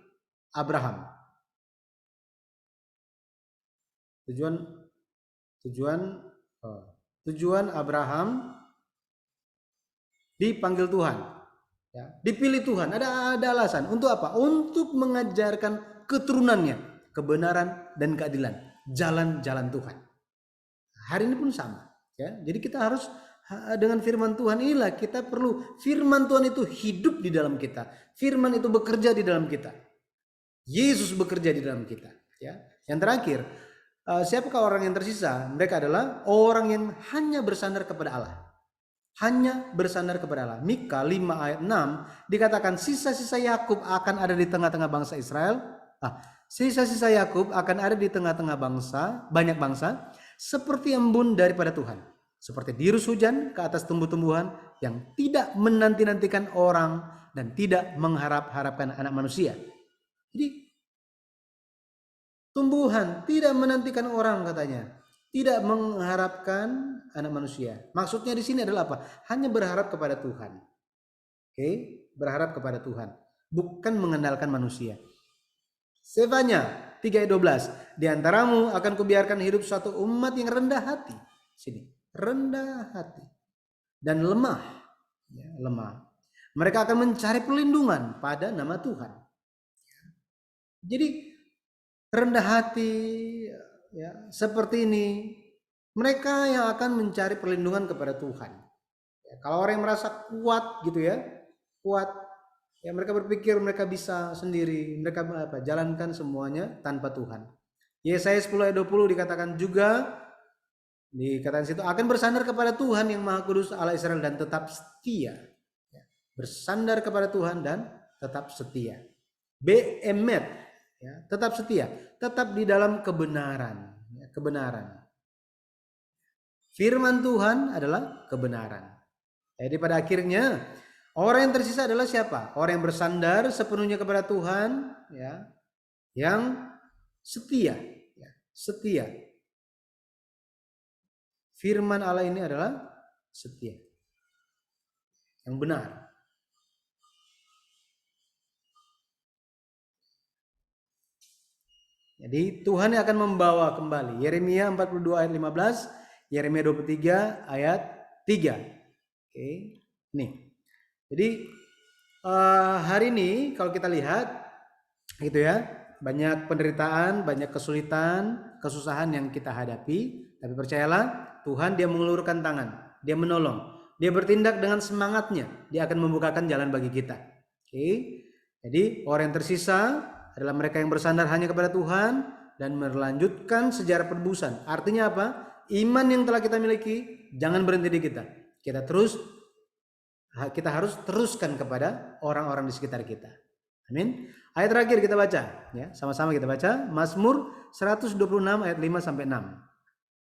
Abraham. Tujuan Abraham dipanggil Tuhan, ya, dipilih Tuhan. Ada alasan. Untuk apa? Untuk mengajarkan keturunannya kebenaran dan keadilan, jalan-jalan Tuhan. Hari ini pun sama, ya. Jadi kita harus dengan firman Tuhan inilah kita perlu firman Tuhan itu hidup di dalam kita. Firman itu bekerja di dalam kita. Yesus bekerja di dalam kita, ya. Yang terakhir, siapakah orang yang tersisa? Mereka adalah orang yang hanya bersandar kepada Allah. Hanya bersandar kepada Allah. Mika 5 ayat 6 dikatakan sisa-sisa Yakub akan ada di tengah-tengah bangsa Israel. Sisa-sisa Yakub akan ada di tengah-tengah bangsa, banyak bangsa, seperti embun daripada Tuhan. Seperti dirus hujan ke atas tumbuh-tumbuhan yang tidak menanti-nantikan orang dan tidak mengharap-harapkan anak manusia. Jadi tumbuhan tidak menantikan orang katanya, tidak mengharapkan anak manusia. Maksudnya di sini adalah apa? Hanya berharap kepada Tuhan. Oke, berharap kepada Tuhan, bukan mengandalkan manusia. Sefanya 3 ayat 12, di antaramu akan kubiarkan hidup suatu umat yang rendah hati. Sini, rendah hati dan lemah, ya, lemah. Mereka akan mencari perlindungan pada nama Tuhan. Jadi rendah hati, ya, seperti ini, mereka yang akan mencari perlindungan kepada Tuhan. Ya, kalau orang yang merasa kuat gitu ya, kuat, ya mereka berpikir mereka bisa sendiri, mereka jalankan semuanya tanpa Tuhan. Yesaya 10 ayat 20 dikatakan juga, dikatakan situ akan bersandar kepada Tuhan yang Maha Kudus Allah Israel dan tetap setia. Ya, bersandar kepada Tuhan dan tetap setia. Be'emet, ya, tetap setia, tetap di dalam kebenaran, ya, kebenaran. Firman Tuhan adalah kebenaran. Jadi pada akhirnya orang yang tersisa adalah siapa? Orang yang bersandar sepenuhnya kepada Tuhan, ya, yang setia, ya, setia. Firman Allah ini adalah setia, yang benar. Jadi Tuhan yang akan membawa kembali. Yeremia 42 ayat 15, Yeremia 23 ayat 3. Oke, nih. Jadi hari ini kalau kita lihat gitu ya, banyak penderitaan, banyak kesulitan, kesusahan yang kita hadapi, tapi percayalah Tuhan dia mengulurkan tangan, dia menolong, dia bertindak dengan semangatnya, dia akan membukakan jalan bagi kita. Oke. Jadi orang yang tersisa adalah mereka yang bersandar hanya kepada Tuhan dan melanjutkan sejarah penebusan. Artinya apa? Iman yang telah kita miliki jangan berhenti di kita. Kita harus teruskan kepada orang-orang di sekitar kita. Amin. Ayat terakhir kita baca, ya, sama-sama kita baca Mazmur 126 ayat 5 sampai 6.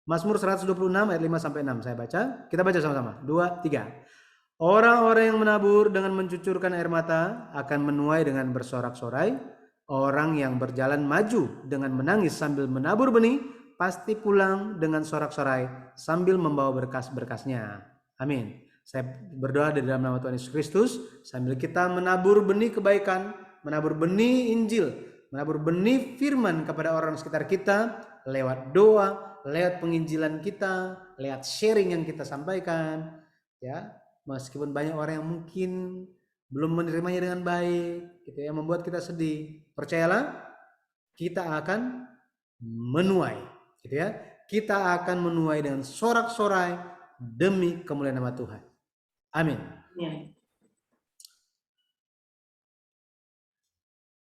Mazmur 126 ayat 5 sampai 6 saya baca. Kita baca sama-sama. 2 3. Orang-orang yang menabur dengan mencucurkan air mata akan menuai dengan bersorak-sorai. Orang yang berjalan maju dengan menangis sambil menabur benih pasti pulang dengan sorak-sorai sambil membawa berkas-berkasnya. Amin. Saya berdoa di dalam nama Tuhan Yesus Kristus, sambil kita menabur benih kebaikan, menabur benih Injil, menabur benih firman kepada orang sekitar kita lewat doa, lewat penginjilan kita, lewat sharing yang kita sampaikan, ya. Meskipun banyak orang yang mungkin belum menerimanya dengan baik, gitu ya, membuat kita sedih. Percayalah, kita akan menuai, gitu ya. Kita akan menuai dengan sorak-sorai demi kemuliaan nama Tuhan. Amin.